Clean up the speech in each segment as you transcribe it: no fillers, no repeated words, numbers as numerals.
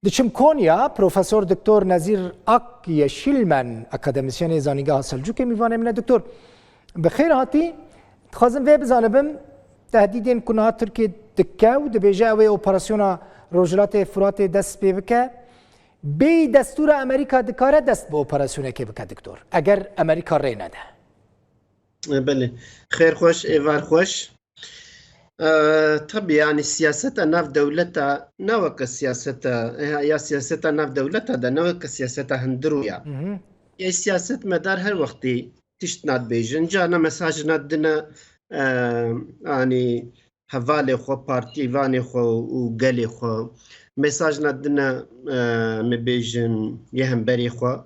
دچم کۆنیا پرۆفەسۆر دکتۆر نەزیر ئاک یەشیلمەن ئەکادەمیسیەنێ زانیگەها سەلجووکێ میوانێ منە دکتۆر بەخێر هاتی دixwazim vê bizanibim tehdîdên ku niha Tirkiye dike û dibêje ew ê operasyona Rojhilatê Furatê dest pê bike bê destûra Amerîka dikare dest bi operasyonekê bike diktor eger Amerîka rê nede. بله خير خوش ايوار خوش طبعا يعني سياسة ناف دولتا نوك سياسة يا سياسة ناف دولتا ده نوك سياسة هندرويا يا سياسة مدار هر وقتي تشتنات بيجن جانا مساج ندنا يعني هفالي خو بارتي فاني خو وقالي خو مساج ندنا مبيجن يهم بري خو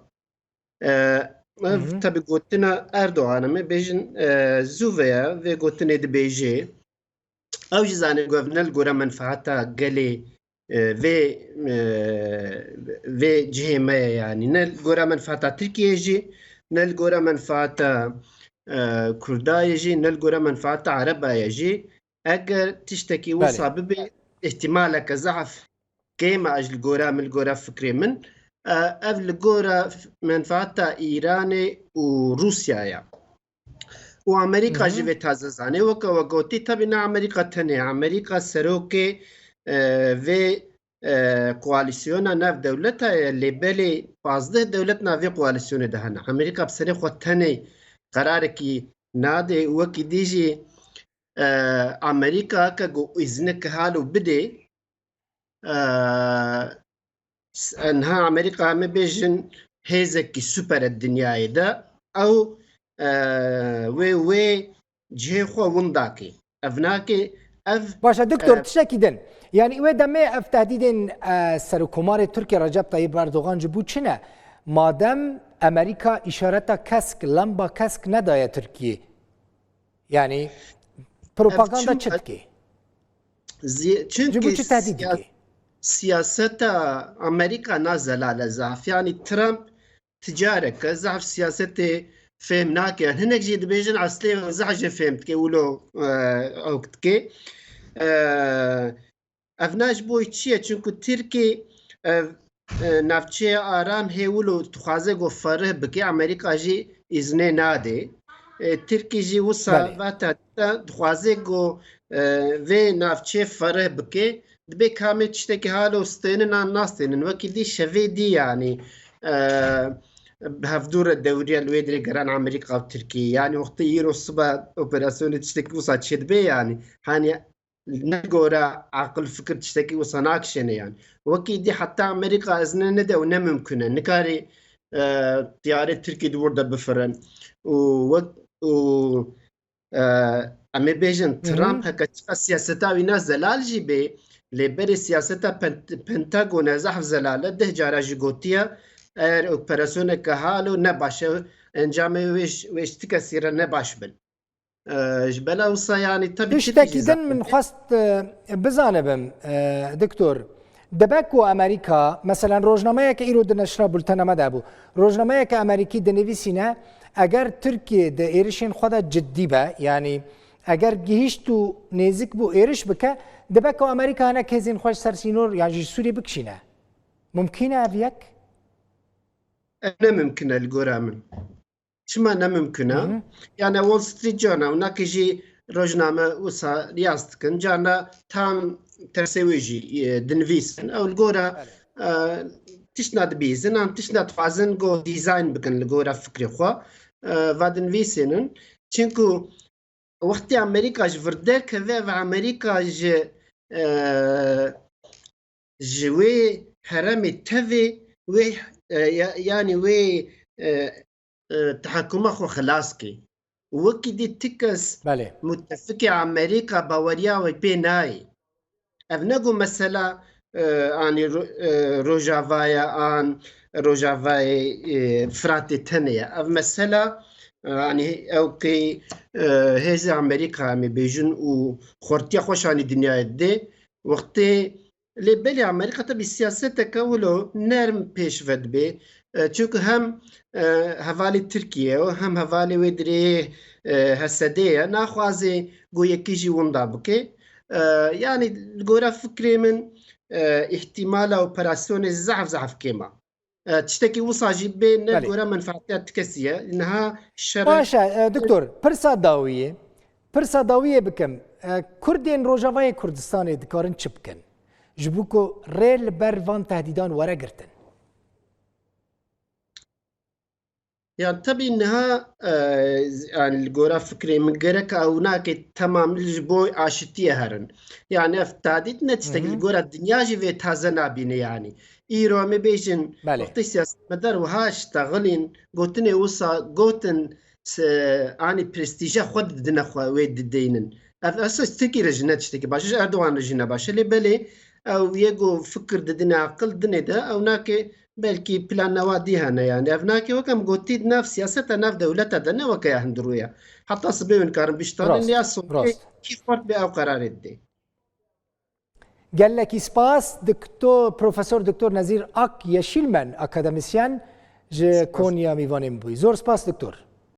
tabi gotina Erdoğan'a mı bejin zuvaya ve gotine de beje ew jî zanî govnel gora menfaata gelê vê cihê me ye yanî ne gora menfaata Tirkiye jî ne gora menfaata Kurdayê jî ne gora menfaata Erebaya jî eger tiştekî wisa bibe ihtimaleke zehf kêma ji gora min gora fikrê min ev li gora menfaata Îranê û Rûsyaya û Amerîka jî vê taze zanê weke we gotî tevî ne Amerîka tenê Amerîka serokê vê koalîsyona nav dewleta ye lêbelê pazdeh dewlet navê koalîsyonê de hene Amerîka bi serê xwe tenê qerarekî nade û wekî dî jî Amerîka heke got îzineke halo bide انها امریکا همه بیشن هزکی سوپر دنیای ده او و جه خو ونداکی افناکی اف باشا دكتور تشكي دن يعني و دمه اف تهديدين سركومار تركيا رجب طيب اردوغان جبو چنه مادام امريكا اشارتا كسك لمبا كسك ندايا تركيا يعني بروباغندا چتكي جبو چه تهديدي سياسة أمريكا نازلة زعف يعني ترامب تجارك زعف سياسة فهمناك يعني هناك جيد بيجن عسلي زعج فهمت كي ولو أوقت كي أفناج بوي تشيه چونكو تركي نافچه آرام هي ولو تخوازه گو فره بكي أمريكا جي إذنه ناده تركي جي وصا واتا تخوازه گو في نافچه فره بكي دبي كامل تشتكي هالو ستينن ناستينن وكي دي شفي دي يعني بهفدور الدورية الويدري قران أمريكا وتركيا يعني وقت يرو الصبح أوبراسيون تشتكي وصا تشدبي يعني هاني نقورا عقل فكر تشتكي وصا ناكشن يعني وكي دي حتى أمريكا أزنا ندى ونممكن نكاري طيارة تركي دور دا بفرن أمي بيجن ترامب هكا سياستا وينا زلال جيبي لبر سیاستا پنتاگون زحف زلاله ده جارا جگوتیا اپراسیون که حالو نباشه انجام ویش تکسیره نباش بن جبلا وصا يعني طبيعي تشتكيدن من خواست بزانبم دكتور دباكو امريكا مثلا روزنامه که ایرو دنشرا بولتنا مدابو روزنامه که امریکی دنویسینه اگر ترکیه ده ایرشین خدا جدی با يعني اگر گهیشتو نزیک بو ایرش بکه دباكو امريكا هنا كيزين خوش سرسينور يعني سوريا بكشينا ممكنه افيك؟ انا ممكنه الجورامن شما انا ممكنه يعني وول ستريت جانا هناك يجي روزنامه وسا رياستكن جانا تام ترسويجي دنفيسن او الجورا تشناد بيزن ام تشناد فازن جو ديزاين بكن الجورا فكري خو فادنفيسن چنكو وقتی امریکا جورده که و امریکا جوی حرم توی و یعنی و تحکم خو خلاص کی وکی دی تکس متفق امریکا باوریا و بینای افنگو مثلا آنی روجاوایا آن روجاوای فرات تنیا اف مثلا يعني او كي هذا امريكا مي بيجن و خورتيا خوشاني دنيا دي وقتي لي بالي امريكا تبي سياسته كولو نرم بيش فد بي چونك هم حوالي تركيا وهم حوالي ودري هسديه ناخوازي گو يكيجي وندا بكي يعني الجورا فكري من احتمال اوبراسيون زعف كيما تشتكي وصاجي بين الجورا منفعتات كسيه انها الشر باشا دكتور پرسا داویه بکم کردین روجاوای کردستان دکارن چی بکن جبوکو ریل بروان تهدیدان وره گرتن يعني طبعا انها يعني الجورا فكري من جرك او ناك تمام الجبو عاشتيه هرن يعني افتادت نتستك الجورا الدنيا جي في تازنا بين يعني ايرو مي بيجن وقت سياسة مدار وها اشتغلين قوتني وصا قوتن اني برستيجا خود دنا خويد دينن اساس تكي رجنات تشتكي باش اردوغان رجنا باش اللي بالي او يجو فكر دنا عقل دنا ده او ناك بلكي بلان نوادي هنا يعني افناكي وكم قوتيد نفس سياسة نف دولتا دنا وكيا هندرويا حتى صبيون كارن بيشتغل اللي اصلا كيف فرط بأو قرار الدي قال لك سباس دكتور بروفيسور دكتور نزير اك يشيلمن اكاديميسيان ج كونيا ميفانيم بوي زور سباس دكتور